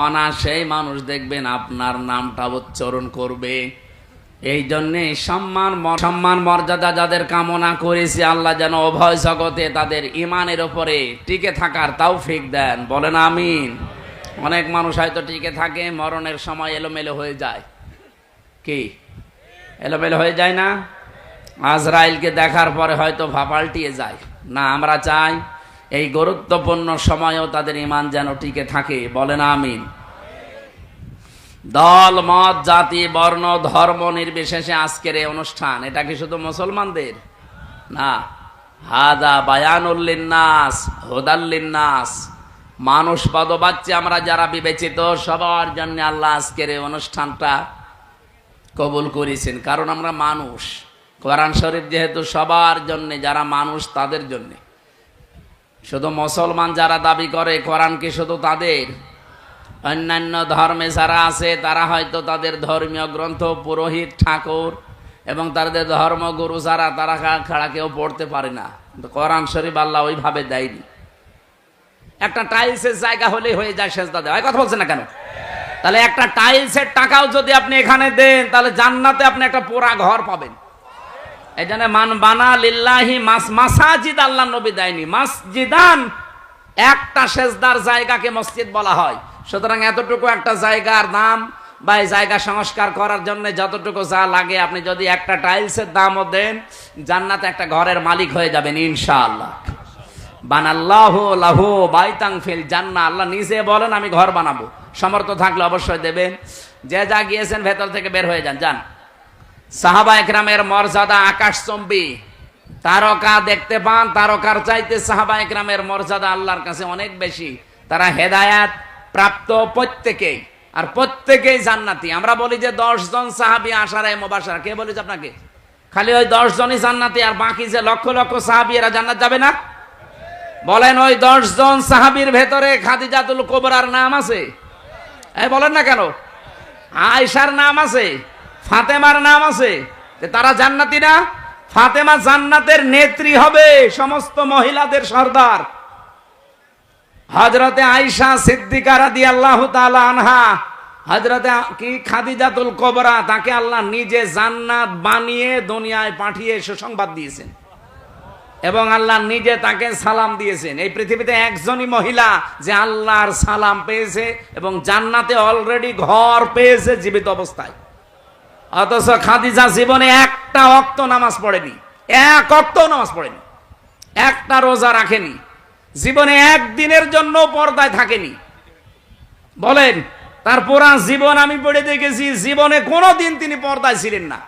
অনায়াসেই মানুষ দেখবেন আপনার নামটা উচ্চারণ করবে। এই জন্যে সম্মান মর্যাদা যাদের কামনা করেছে, আল্লাহ যেন উভয় জগতে তাদের ইমানের উপরে টিকে থাকার তৌফিক দেন, বলেন আমিন। অনেক মানুষ হয়তো টিকে থাকে, মরণের সময় এলোমেলো হয়ে যায়। কি এলোমেলো হয়ে যায় না? আজরাইলকে দেখার পরে হয়তো পাল্টিয়ে যায় না। আমরা চাই এই গুরুত্বপূর্ণ সময়েও তাদের ইমান যেন টিকে থাকে, বলেন আমিন। দল মত জাতি বর্ণ ধর্ম নির্বিশেষে আজকের এই অনুষ্ঠান, এটা কি শুধু মুসলমানদের না? হাদা বায়ানুল লিন্নাস হুদাল লিন্নাস, মানুষ পদবাচ্চে আমরা যারা বিবেচিত সবার জন্য আল্লাহ আজকের এই অনুষ্ঠানটা কবুল করেছেন। কারণ আমরা মানুষ, কোরআন শরীফ যেহেতু সবার জন্য, যারা মানুষ তাদের জন্য। শুধু মুসলমান যারা দাবি করে কোরআন কি শুধু তাদের, অন্যান্য ধর্মে যারা আছে তারা হয়তো তাদের ধর্মীয় গ্রন্থ পুরোহিত ঠাকুর এবং তাদের ধর্মগুরু যারা, তারা ছাড়া কেউ পড়তে পারে না। কোরআন শরীফ আল্লাহ ওইভাবে দেয়নি। একটা টাইলসের জায়গা হলেই হয়ে যায় সেজদা দেওয়া, কথা বলছে না কেন? তাহলে একটা টাইলসের টাকাও যদি আপনি এখানে দেন, তাহলে জান্নাতে আপনি একটা পুরা ঘর পাবেন। এই জন্য মান বানা লিল্লাহি মাসাজিদ, আল্লাহ নবী দেয়নি মসজিদান, একটা সেজদার জায়গাকে মসজিদ বলা হয়। সুতরাং এতটুকু একটা জায়গার দাম বা এই জায়গা সংস্কার করার জন্য যতটুকু যা লাগে, আপনি যদি একটা টাইলসের দামও দেন, জান্নাতে একটা ঘরের মালিক হয়ে যাবেন ইনশাআল্লাহ। বানাল্লাহু লাহু বাইতান ফিল জান্নাহ, আল্লাহ নিজে বলেন আমি ঘর বানাবো। সমর্থ থাকলে অবশ্যই দেবেন। যে যা গিয়েছেন ভেতর থেকে বের হয়ে যান, যান। সাহাবা একরামের মর্যাদা আকাশচম্বী। তারকা দেখতে পান, তারকার চাইতে সাহাবা একরামের মর্যাদা আল্লাহর কাছে অনেক বেশি। তারা হেদায়াত প্রাপ্ত প্রত্যেকেই, আর প্রত্যেকেই জান্নাতি। আমরা বলি যে 10 জন সাহাবী আশারায়ে মুবাশশারা, কে বলেছে আপনাকে? খালি ওই 10 জনই জান্নাতি, আর বাকি যে লক্ষ লক্ষ সাহাবী এরা জান্নাত যাবে না? বলেন ওই 10 জন সাহাবীর ভেতরে খাদিজাতুল কুবরার নাম আছে? বলেন না কেন? আয়েশার নাম আছে, ফাতেমার নাম আছে, তারা জান্নাতি না? ফাতেমা জান্নাতের নেত্রী হবে, সমস্ত মহিলাদের সর্দার। হযরতে আয়েশা সিদ্দিকা রাদিয়াল্লাহু তাআলা আনহা, হযরতে কি খাদিজাতুল কুবরা, তাকে আল্লাহ নিজে জান্নাত বানিয়ে দুনিয়ায় পাঠিয়ে সুসংবাদ দিয়েছেন, এবং আল্লাহ নিজে তাকে সালাম দিয়েছেন। এই পৃথিবীতে একজনই মহিলা যে আল্লাহর সালাম পেয়েছে এবং জান্নাতে অলরেডি ঘর পেয়েছে জীবিত অবস্থায়। অথচ খাদিজা জীবনে একটা ওয়াক্ত নামাজ পড়েনি, এক ওয়াক্ত নামাজ পড়েনি, একটা রোজা রাখেনি, জীবনে একদিনের জন্য পর্দায় থাকেনি। বলেন, তার পুরা জীবন আমি পড়ে দেখেছি, জীবনে কোনোদিন তিনি পর্দায় ছিলেন না।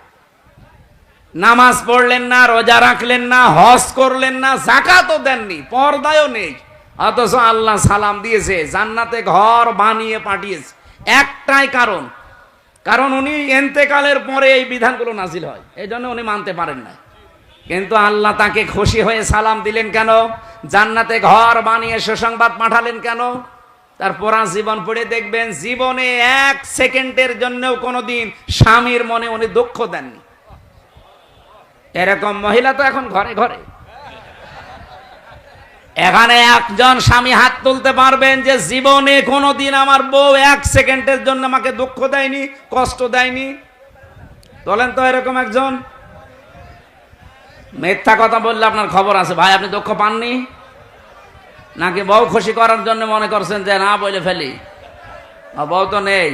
নামাজ পড়লেন না, রোজা রাখলেন না, হজ করলেন না, যাকাতও দেননি, পর্দায়ও নেই। অথচ আল্লাহ সালাম দিয়েছে, জান্নাতে ঘর বানিয়ে পাঠিয়েছে। একটাই কারণ, কারণ উনি ইন্তেকালের পরে এই বিধানগুলো নাজিল হয়, এই জন্য উনি মানতে পারেন না। কিন্তু আল্লাহ তাকে খুশি হয়ে সালাম দিলেন কেন? জান্নাতে ঘর বানিয়ে সুসংবাদ পাঠালেন কেন? তার পুরা জীবন পড়ে দেখবেন, জীবনে 1 সেকেন্ডের জন্যও কোনোদিন স্বামীর মনে উনি দুঃখ দেননি। এরকম মহিলা তো এখন ঘরে ঘরে। এখানে একজন স্বামী হাত তুলতে পারবেন যে জীবনে কোনোদিন আমার বউ 1 সেকেন্ডের জন্য আমাকে দুঃখ দেয়নি, কষ্ট দেয়নি? বলেন তো এরকম একজন। মিথ্যা কথা বললে আপনার খবর আছে ভাই, আপনি দুঃখ পাননি নাকি বউ খুশি করার জন্য মনে করছেন যে না বলে ফেলি, বউ তো নেই?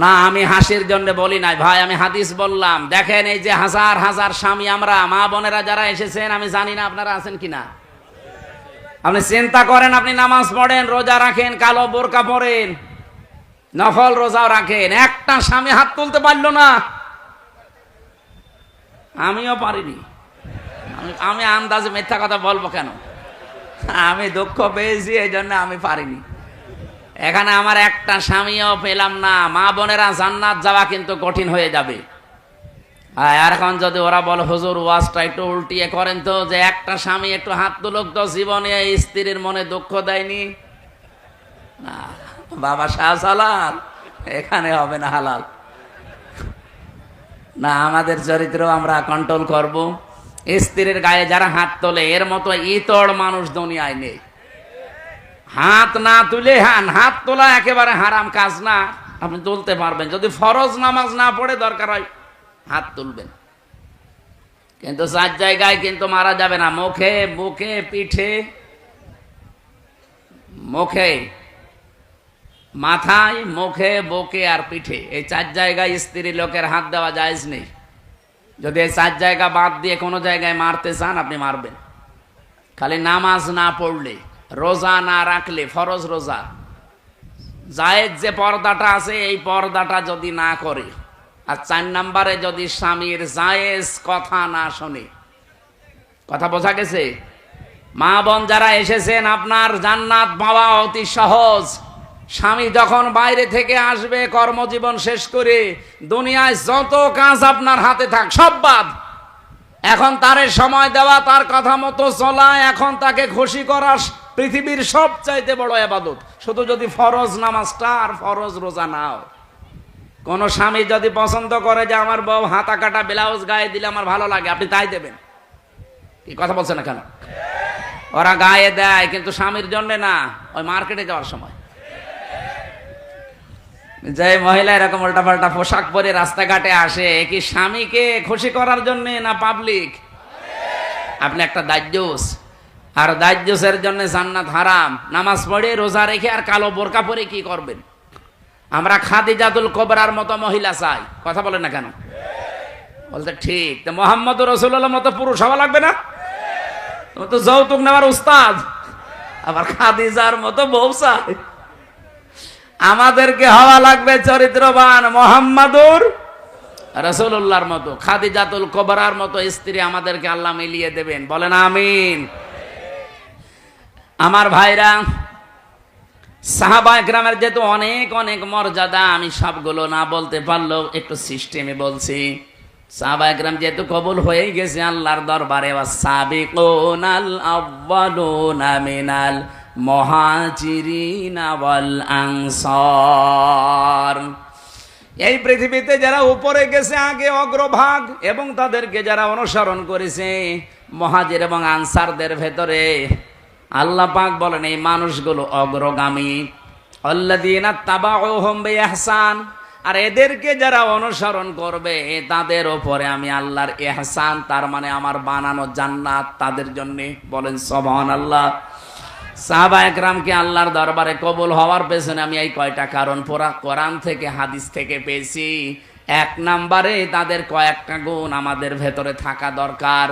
না, আমি হাসির জন্য বলি নাই ভাই, আমি হাদিস বললাম। দেখেন, এই যে হাজার হাজার স্বামী আমরা মা বোনেরা যারা এসেছেন, আমি জানি না আপনারা আছেন কিনা। আপনি চিন্তা করেন, আপনি নামাজ পড়েন, রোজা রাখেন, কালো বোরকা পরেন, নফল রোজাও রাখেন, একটা স্বামী হাত তুলতে পারলো না। আমিও পারিনি। আমি আন্দাজে মিথ্যা কথা বলবো কেন? আমি দুঃখ পেয়েছি, এই জন্য আমি পারিনি। এখানে আমার একটা স্বামীও পেলাম না। মা বোনেরা, জান্নাত যাওয়া কিন্তু কঠিন হয়ে যাবে। আর এখন যদি ওরা বলে হুজুর ওয়াজটা একটু উল্টিয়ে করেন তো, যে একটা স্বামী একটু হাত তুলুক তো, জীবনে স্ত্রীর মনে দুঃখ দেয়নি। না বাবা শাহজালাল, এখানে হবে না হালাল। না, আমাদের চরিত্র আমরা কন্ট্রোল করব। স্ত্রীর গায়ে যারা হাত তোলে, এর মতো ইতর মানুষ দুনিয়ায় নেই। হাত না তুলে, হাত তোলা একেবারে হারাম কাজ না, আপনি তুলতে পারবেন যদি ফরজ নামাজ না পড়ে, দরকার হয় হাত তুলবেন। কিন্তু 4 জায়গায় কিন্তু মারা যাবে না, মুখে, বুকে, পিঠে, মুখে, মাথায়, মুখে, বুকে আর পিঠে, এই 4 জায়গায় স্ত্রী লোকের হাত দেওয়া জায়েজ নেই। যদি এই 4 জায়গা বাদ দিয়ে কোনো জায়গায় মারতে চান, আপনি মারবেন। খালি নামাজ না পড়লে, রোজা না রাখলে, ফরজ রোজা, জায়েজ যে পর্দাটা আছে, এই পর্দাটা যদি না করে, আর 4 নম্বরে যদি স্বামীর জায়েজ কথা না শোনে। কথা বোঝা গেছে? মা বোন যারা এসেছেন, আপনার জান্নাত পাওয়া অতি সহজ। স্বামী যখন বাইরে থেকে আসবে কর্মজীবন শেষ করে, দুনিয়ায় যত কাজ আপনার হাতে থাক সব বাদ। এখন তারে সময় দেওয়া, তার কথা মতো চলা, এখন তাকে খুশি করা পৃথিবীর সবচাইতে বড় ইবাদত। শুধু যদি ফরজ নামাজটা আর ফরজ রোজা নাও। কোন স্বামী যদি পছন্দ করে যে আমার বউ হাতা কাটা ব্লাউজ গায়ে দিলে আমার ভালো লাগে, আপনি তাই দেবেন। কি কথা বলছেন না কেন? ওরা গায়ে দেয়, কিন্তু স্বামীর জন্য না, ওই মার্কেটে যাওয়ার সময়। যে মহিলা এরকম উল্টাপাল্টা পোশাক পরে রাস্তাঘাটে আসে, কি স্বামীকে খুশি করার জন্য না পাবলিক? আপনি একটা দাজ্জুস, আর দাজ্জুসের জন্য জান্নাত হারাম। নামাজ পড়ে, রোজা রেখে আর কালো বোরকা পরে কি করবেন? আমরা খাদিজাতুল কুবরার মতো মহিলা চাই। কথা বলেন না কেন? বলতে ঠিক। তো মুহাম্মদ রাসূলুল্লাহর মতো পুরুষ হওয়া লাগবে না? তুমি তো যৌতুক নেওয়ার উস্তাদ, আবার খাদিজার মতো বউ চাই। আমাদেরকে হওয়া লাগবে চরিত্রবান মুহাম্মাদুর রাসূলুল্লাহর মতো, খাদিজাতুল কুবরার মতো স্ত্রী আমাদেরকে আল্লাহ মিলিয়ে দেবেন, বলেন আমিন। আমার ভাইরা, সাহাবায়ে কেরামের যেহেতু অনেক অনেক মর্যাদা, আমি সবগুলো না বলতে পারলেও একটু সিস্টেমে বলছি। সাহাবায়ে কেরাম যেহেতু কবুল হয়ে গেছে আল্লাহর দরবারে, ওয়াস-সাবিকুনাল আউয়ালুনা মিনাল মুহাজিরিনা ওয়াল আনসার, এই পৃথিবীতে যারা উপরে গেছে আগে অগ্রভাগ, এবং তাদেরকে যারা অনুসরণ করেছে মুহাজির এবং আনসারদের ভেতরে আল্লাহ পাক বলেন এই মানুষগুলো অগ্রগামী। আল্লাযীনা তাবাউহুম বিইহসান, আর এদেরকে যারা অনুসরণ করবে তাদের উপরে আমি আল্লাহর ইহসান, তার মানে আমার বানানো জান্নাত তাদের জন্য, বলেন সুবহানাল্লাহ। সাহাবায়ে কেরামকে আল্লাহর দরবারে কবুল হওয়ার পেছনে আমি এই কয়টা কারণ পুরা কোরআন থেকে হাদিস থেকে পেয়েছি। এক নম্বরে তাদের কয়েকটা গুণ আমাদের ভেতরে থাকা দরকার।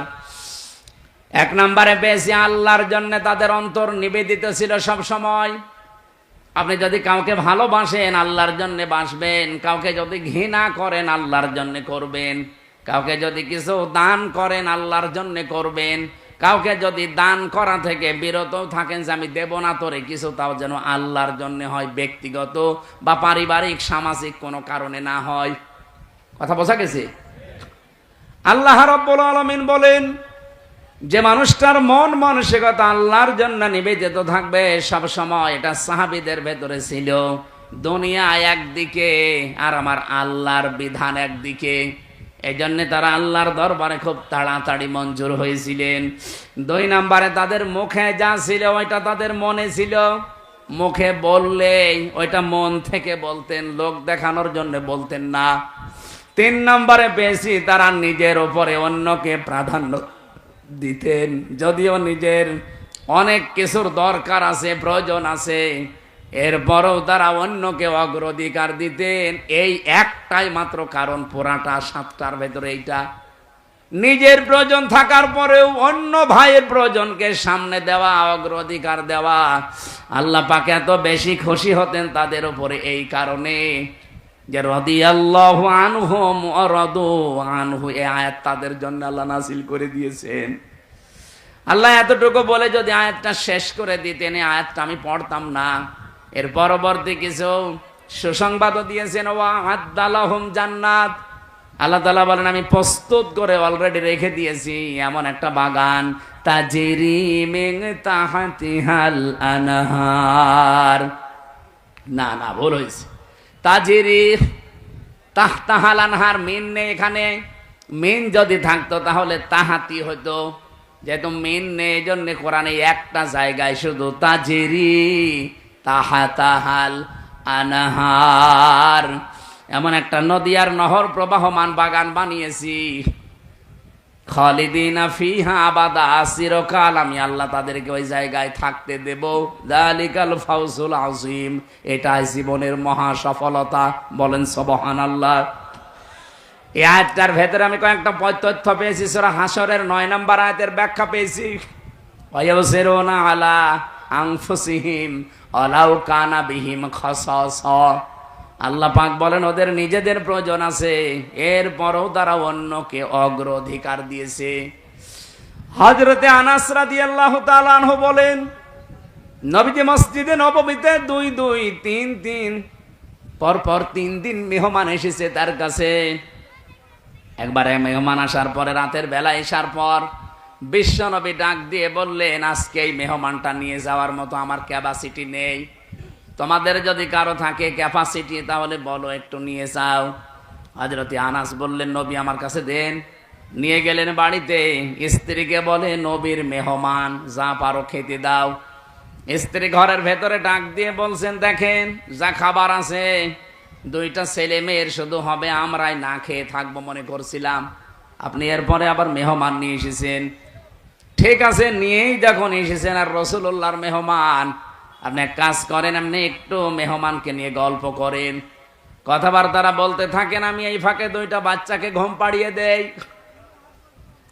এক নম্বরে পেয়েছি আল্লাহর জন্য তাদের অন্তর নিবেদিত ছিল সব সময়। আপনি যদি কাউকে ভালোবাসেন আল্লাহর জন্য বাসবেন, কাউকে যদি ঘৃণা করেন আল্লাহর জন্য করবেন, কাউকে যদি কিছু দান করেন আল্লাহর জন্য করবেন, কাউকে যদি দান করা থেকে বিরত থাকেন যে আমি দেব না তোরে কিছু, তাও যেন আল্লাহর জন্য হয়, ব্যক্তিগত বা পারিবারিক সামাজিক কোনো কারণে না হয়। কথা বোঝা গেছে? আল্লাহ রাব্বুল আলামিন বলেন যে মানুষটার মন মানসিকতা আল্লাহর জন্য নিবেদিত থাকবে সব সময়, এটা সাহাবীদের ভেতরে ছিল। দুনিয়া একদিকে আর আমার আল্লাহর বিধান একদিকে, এই জন্য তারা আল্লাহর দরবারে খুব তাড়াতাড়ি মঞ্জুর হয়েছিলেন। দুই নম্বরে তাদের মুখে যা ছিল ওইটা তাদের মনে ছিল, মুখে বললে ওইটা মন থেকে বলতেন, লোক দেখানোর জন্য বলতেন না। তিন নম্বরে পেয়েছি তারা নিজের উপরে অন্যকে প্রাধান্য দিতেন, যদিও নিজের অনেক কিছুর দরকার আছে, প্রয়োজন আছে, এরপরেও তারা অন্যকে অগ্রাধিকার দিতেন। এই একটাই মাত্র কারণ, পুরাটা সাতটার ভেতরে এইটা। নিজের প্রয়োজন থাকার পরেও অন্য ভাইয়ের প্রয়োজনকে সামনে দেওয়া, অগ্রাধিকার দেওয়া। আল্লাহ পাক এত বেশি খুশি হতেন তাদের উপরে এই কারণে যে রাদিয়াল্লাহু আনহুম ওয়া রাদু আনহু, এই আয়াত তাদের জন্য আল্লাহ নাযিল করে দিয়েছেন। আল্লাহ এতটুকু বলে যদি আয়াতটা শেষ করে দিতেন, এই আয়াতটা আমি পড়তাম না। এর পরবর্তী কিছু সুসংবাদও দিয়েছেন, ওয়া আ'আদ্দালাহুম জান্নাত, আল্লাহ তাআলা বলেন আমি প্রস্তুত করে অলরেডি রেখে দিয়েছি এমন একটা বাগান, তাজরি মিন তাহতিহাল আনহার, না না ভুল হয়েছে, তাজরি তাহতাহাল আনহার, মিন নেই এখানে। মিন যদি থাকতো তাহলে তাহাতি হতো, যেহেতু মিন নেই এই জন্য কোরআনে একটা জায়গায় শুধু তাজরি তাহাতাহাল আনহার, এমন একটা নদী আর নহর প্রবাহমান বাগান বানিয়েছি। খালিদিনা ফিহা আবাদা, চিরকাল আমি আল্লাহ তাদেরকে ওই জায়গায় থাকতে দেব। যালিকাল ফাউজুল আযীম, এটাই জীবনের মহা সফলতা, বলেন সুবহানাল্লাহ। এই আয়াতটার ভেতরে আমি কয়েকটা তথ্য পেয়েছি। সূরা হাশরের 9 নম্বর আয়াতের ব্যাখ্যা পেয়েছি। ওয়ায়ুসিরুনা আলা আনফুসিহিম ওয়ালাউ কানা বিহিম খাসাসা, আল্লাহ পাক বলেন ওদের নিজেদের প্রয়োজন আছে, এরপরও তারা অন্যকে অগ্রাধিকার দিয়েছে। হযরতে আনাস রাদিয়াল্লাহু তাআলা আনহু বলেন নবীজি মসজিদে নববীতে 2-2-3-3 পরপর 3 দিন মেহমান এসেছে তার কাছে। একবারে মেহমান আসার পরে রাতের বেলা আসার পর বিশ্বনবী ডাক দিয়ে বললেন আজকে এই মেহমানটা নিয়ে যাওয়ার মতো আমার ক্যাপাসিটি নেই, তোমাদের যদি কারো থাকে ক্যাপাসিটি তাহলে বলো একটু নিয়ে যাও। হযরতে আনাস বললেন নবী আমার কাছে দেন। নিয়ে গেলেন বাড়িতে, স্ত্রীকে বলে নবীর মেহমান, যা পারো খেতে দাও। স্ত্রী ঘরের ভেতরে ডাক দিয়ে বলছেন দেখেন যা খাবার আছে 2টা ছেলে মেয়ের শুধু হবে, আমরাই না খেয়ে থাকবো মনে করছিলাম, আপনি এরপরে আবার মেহমান নিয়ে এসেছেন। ঠিক আছে, নিয়েই যখন এসেছেন আর রাসূলুল্লাহর মেহমান, আপনি এক কাজ করেন, আপনি একটু মেহমানকে নিয়ে গল্প করেন, কথাবার্তারা বলতে থাকেন, আমি এই ফাঁকে 2টা বাচ্চাকে ঘুম পাড়িয়ে দেই।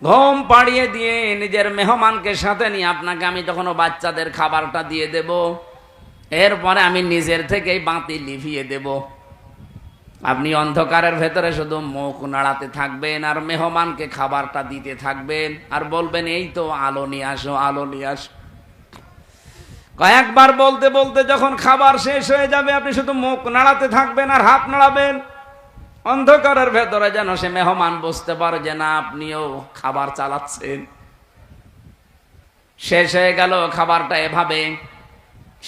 ঘুম পাড়িয়ে দিয়ে নিজের মেহমানকে সাথে নিয়ে আপনাকে আমি তখন বাচ্চাদের খাবারটা দিয়ে দেব, এরপরে আমি নিজের থেকেই বাতি লিভিয়ে দেব। আপনি অন্ধকারের ভেতরে শুধু মুখ নাড়াতে থাকবেন আর মেহমানকে খাবারটা দিতে থাকবেন আর বলবেন এই তো আলো নিয়ে আসো, আলো নিয়ে আসো। কয়েকবার বলতে বলতে যখন খাবার শেষ হয়ে যাবে আপনি শুধু মুখ নাড়াতে থাকবেন আর হাত নাড়াবেন, অন্ধকারের ভেতরে যেন সে মেহমান বুঝতে পারে যে না আপনিও খাবার চালাচ্ছেন। শেষ হয়ে গেল খাবারটা এভাবে।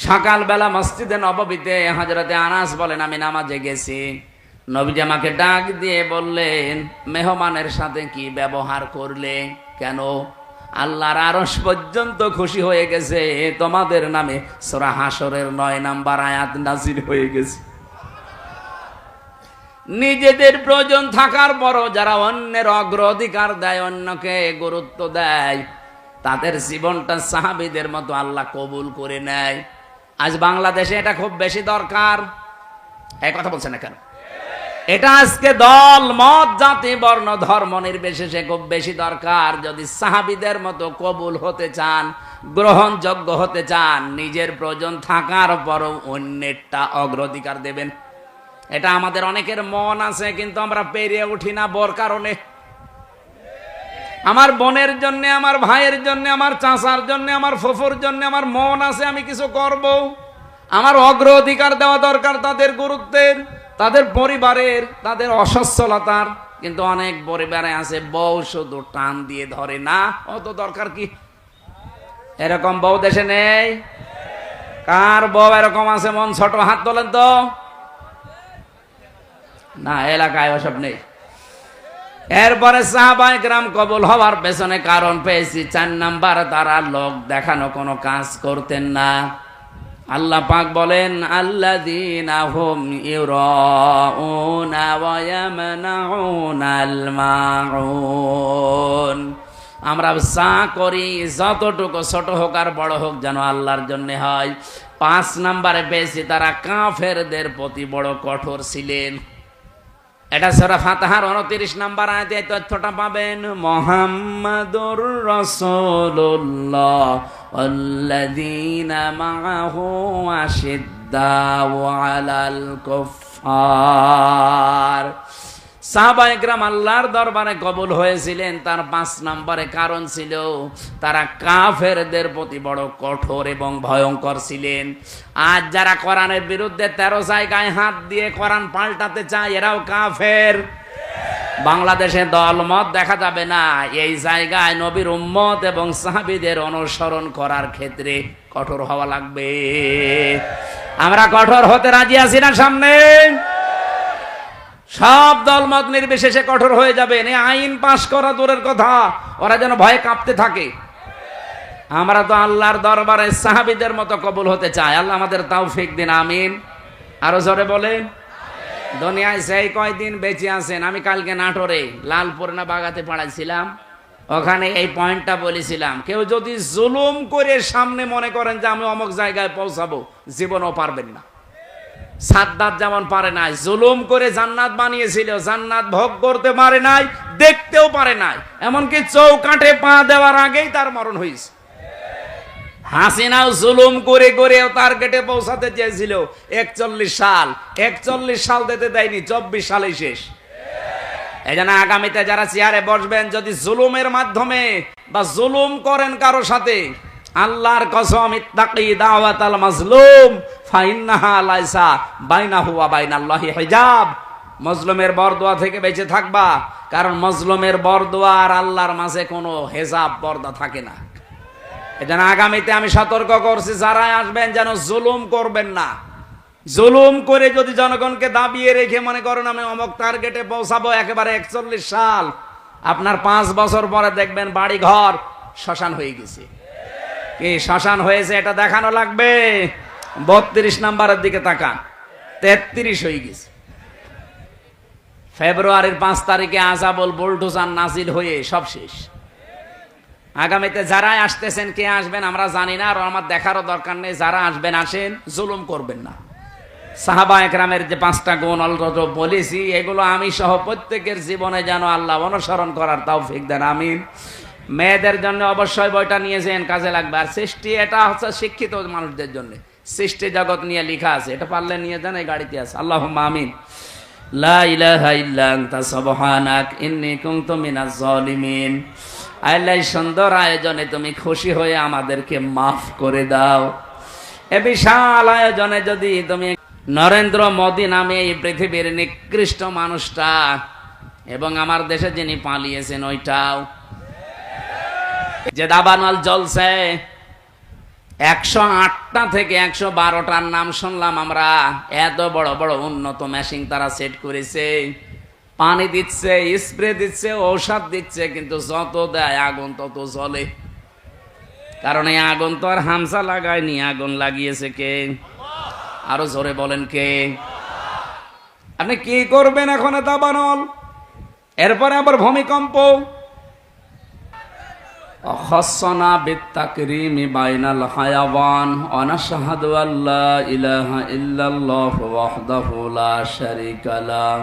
সকালবেলা মসজিদে নববীতে হযরতে আনাস বলেন আমি নামাজে গেছি, নবীজি আমাকে ডাক দিয়ে বললেন মেহমানের সাথে কি ব্যবহার করলে, কেন? আল্লাহর আরশ পর্যন্ত খুশি হয়ে গেছে, তোমাদের নামে সূরা হাশরের 9 নম্বর আয়াত নাযিল হয়ে গেছে। নিজেদের প্রয়োজন থাকার পরও যারা অন্যের অগ্রাধিকার দেয়, অন্যকে গুরুত্ব দেয়, তাদের জীবনটা সাহাবীদের মতো আল্লাহ কবুল করে নেয়। আজ বাংলাদেশে এটা খুব বেশি দরকার। এই কথা বলছেন না কেন? এটা আজকে দল মত জাতি বর্ণ ধর্ম নির্বিশেষে খুব বেশি দরকার। যদি সাহাবীদের মতো কবুল হতে চান, গ্রহণযোগ্য হতে চান, নিজের প্রয়োজন থাকার পরও অন্যেরটা অগ্রাধিকার দেবেন। এটা আমাদের অনেকের মন আছে, কিন্তু আমরা পেরিয়ে উঠি না বড় কারণে। আমার বোনের জন্য, আমার ভাইয়ের জন্য, আমার চাচার জন্য, আমার ফুফুর জন্য আমার মন আছে, আমি কিছু করব। আমার অগ্রাধিকার দেওয়া দরকার তাদের গুরুত্বের, তাদের পরিবারের, তাদের অসচ্ছলতার। কিন্তু অনেক পরিবারে আছে বউ শুধু টান দিয়ে ধরে, না অত দরকার কি? এরকম বউ দেশে নেই? কার বউ এরকম আছে মন ছোট? হাত তোলেন তো। না, এলাকায় ওসব নেই। এরপরে সাহাবায়ে কেরাম কবুল হওয়ার পেছনে কারণ পেয়েছি 4 নাম্বার, তারা লোক দেখানো কোনো কাজ করতেন না। আল্লাহ পাক বলেন আল্লাযীনা হুম ইউরাউনা ওয়া ইয়ামনাউনাল মাউন। আমরা যা করি যতটুকু ছোট হোক আর বড় হোক যেন আল্লাহর জন্য হয়। 5 নাম্বারে পেয়েছি তারা কাফেরদের প্রতি বড় কঠোর ছিলেন। এটা সূরা ফাতিহার 29 নাম্বার আয়াতে এই তথ্যটা পাবেন। মুহাম্মাদুর রাসূলুল্লাহ ওয়াল্লাযীনা মাআহু আশিদ্দাউ আলাল কুফফার। সাহাবায়ে কেরাম আল্লাহর দরবারে কবুল হয়েছিলেন, তার 5 নম্বরে কারণ ছিল তারা কাফেরদের প্রতি বড় কঠোর এবং ভয়ঙ্কর ছিলেন। আজ যারা কোরআনের বিরুদ্ধে 13 জায়গায় হাত দিয়ে কোরআন পাল্টাতে চায়, এরাও কাফের। বাংলাদেশে দলমত দেখা যাবে না, এই জায়গায় নবীর উম্মত এবং সাহাবীদের অনুসরণ করার ক্ষেত্রে কঠোর হওয়া লাগবে। আমরা কঠোর হতে রাজি আছি না? সামনে সব দলমত নির্বিশেষে কঠোর হয়ে যাবেন। এই আইন পাশ করা দূরের কথা, ওরা যেন ভয়ে কাঁপতে থাকে। আমরা তো আল্লাহর দরবারে সাহাবীদের মতো কবুল হতে চাই। আল্লাহ আমাদের তৌফিক দিন, আমিন। আরো জোরে বলেন। দুনিয়ায় সেই কয়দিন বেঁচে আছেন, আমি কালকে নাটোরে লালপুর না বাগাতে পড়াইছিলাম, ওখানে এই পয়েন্টটা বলেছিলাম, কেউ যদি জুলুম করে সামনে মনে করেন যে আমি অমুক জায়গায় পৌঁছাবো, জীবনও পারবেন না। সাদ্দাত যেমন পারে নাই, জুলুম করে জান্নাত বানিয়েছিল, জান্নাত ভোগ করতে পারে নাই, দেখতেও পারে নাই, এমনকি চৌকাঠে পা দেওয়ার আগেই তার মরণ হয়েছে। হাসিনাও জুলুম করে করে টার্গেটে পৌঁছাতে চেয়েছিল 41 সাল, 41 সাল দিতে দেয়নি, 24 সালেই শেষ। এই জন্য আগামীতে যারা চেয়ারে বসবেন, যদি জুলুমের মাধ্যমে বা জুলুম করেন কারো সাথে, আল্লাহর কসম ইত্তাকি দাওয়াতাল মাজলুম ফাইন্নাহা লাইসা বাইনাহু ওয়া বাইনাল্লাহি হিজাব। মজলুমের বরদোয়া থেকে বেঁচে থাকবা, কারণ মজলুমের বরদোয়া আর আল্লাহর মাঝে কোনো হিজাব পর্দা থাকে না। এজন্য আগামীতে আমি সতর্ক করছি, যারা আসবেন যেন জুলুম করবেন না। জুলুম করে যদি জনগণকে দাবিয়ে রেখে মনে করেন আমি অমুক টার্গেটে পৌঁছাবো একেবারে 41 সাল, আপনার 5 বছর পরে দেখবেন বাড়ি ঘর শ্মশান হয়ে গেছে। কি শ্মশান হয়েছে এটা দেখানো লাগবে? 32 নাম্বারের দিকে তাকান, 33 হয়ে গেছে। ফেব্রুয়ারির 5 তারিখে আযাবুল বুলডোজার নাজিল হয়ে সব শেষ। আগামীতে যারাই আসতেছেন, কে আসবেন আমরা জানি না, আর আমার দেখারও দরকার নেই। যারা আসবেন আসেন, জুলুম করবেন না। সাহাবা একরামের যে 5টা গুণ অলরেডি বলেছি, এগুলো আমি সহ প্রত্যেকের জীবনে যেন আল্লাহ অনুসরণ করার তৌফিক দেন, আমিন। মেয়েদের জন্য অবশ্যই বইটা নিয়েছেন, কাজে লাগবে। আর সৃষ্টি, এটা হচ্ছে শিক্ষিত মানুষদের জন্য, সৃষ্টি জগৎ নিয়ে লেখা আছে, এটা পারলে নিয়ে যান, এই গাড়িতে আছে। আল্লাহুম্মা আমিন। লা ইলাহা ইল্লা আনতা সুবহানাক ইন্নী কুনতু মিনাজ জালিমিন। আল্লাহ, সুন্দর আয়োজনে তুমি খুশি হয়ে আমাদেরকে মাফ করে দাও। এ বিশাল আয়োজনে যদি তুমি নরেন্দ্র মোদী নামে এই পৃথিবীর নিকৃষ্ট মানুষটা, এবং আমার দেশে যিনি পালিয়েছেন ওইটাও, যে দাবানল জ্বলছে, 108টা থেকে 112টার নাম শুনলাম আমরা। এত বড় বড় উন্নত মেশিন তারা সেট করেছে, পানি দিচ্ছে, স্প্রে দিচ্ছে, ঔষধ দিচ্ছে, কিন্তু যত দেয় আগুন তত জ্বলে। কারণ এই আগুন তো আর হামসা লাগায়নি, আগুন লাগিয়েছে কে? আরো জোরে বলেন কে? আপনি কি করবেন এখন? দাবানল, এরপরে আবার ভূমিকম্প। খসনা বিত্তাকরিমি বাইনাল হায়াওয়ান ওয়া নাশহাদু আল্লা ইলাহা ইল্লাল্লাহু ওয়াহদাহু লা শারীকা লাহ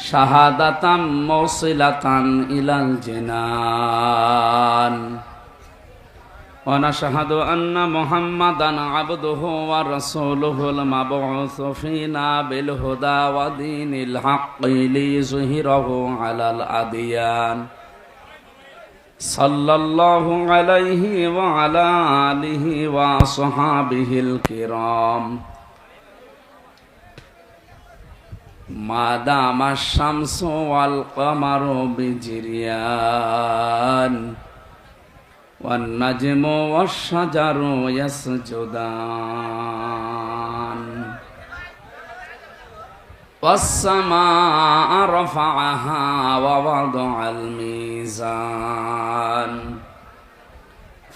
শাহাদাতাম মুসিলাতান ইলাল জিনান ওয়া নাশহাদু আন্না মুহাম্মাদান আবদুহু ওয়া রাসূলুহুল মাবউসু ফিনা বিল হুদা ওয়া দীনিল হাক্কি লিইয়ুযহিরাহু আলাল আদিয়ান সাল্লাল্লাহু আলাইহি ওয়া আলা আলিহি ওয়া আসহাবিহিল কিরাম মা দামা শামসু ওয়াল কমারু বিজিরিয়ান ওয়ান নাজমু ওয়াশ শাজারু ইয়াসজুদান ওয়াস সামাআ রাফাআহা ওয়া ওয়াদাআল মিজান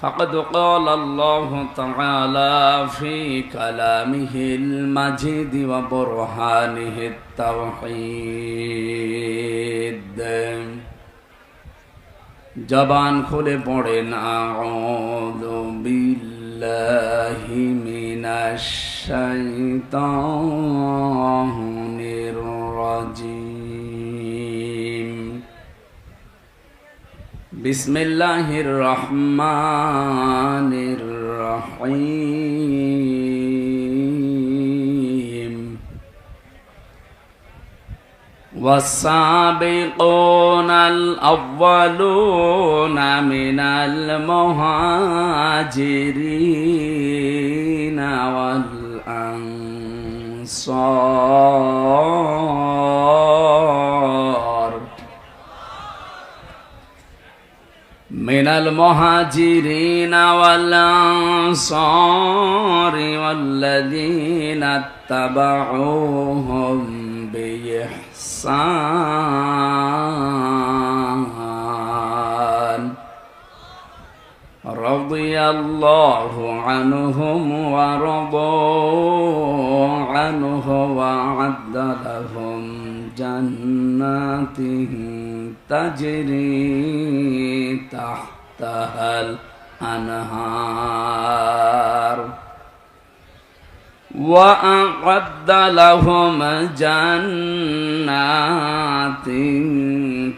فقد قال الله تعالى في كلامه المجيد وبرهانه التوحيد জবান খুলে পড়েন আউযু বিল্লাহি মিনাশ শাইতানির রাজিম বিসমিল্লাহির রহমানির রহিম والسابقون الأولون من المهاجرين والأنصار من المهاجرين والأنصار والذين اتبعوهم بإحسان رضي الله عنهم ورضوا عنه وأعد لهم جنات تجري تحتها الأنهار وأعد لهم جنات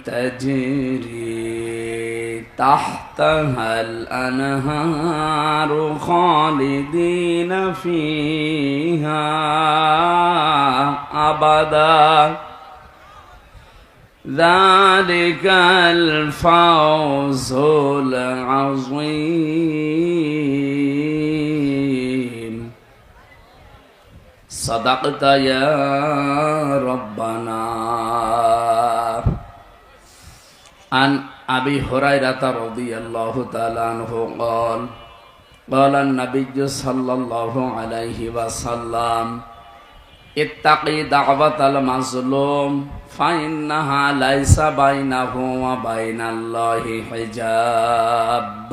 تجري تحتها الأنهار خالدين فيها أبدا ذلك الفوز العظيم صدقت يا ربنا عن أبي هريرة رضي الله تعالى عنه قال قال النبي صلى الله عليه وسلم اتقي دعوة المظلوم فإنها ليس بينه وبين الله حجاب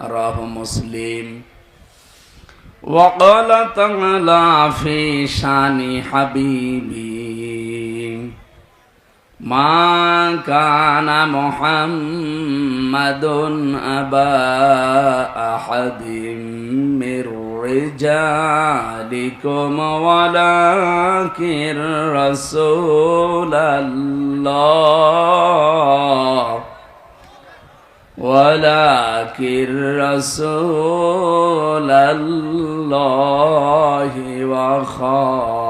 رواه مسلم وقال تعالى في شان حبيبي ما كان محمد أبا أحد من رجالكم ولكن رسول الله ولكن رسول الله وخاتم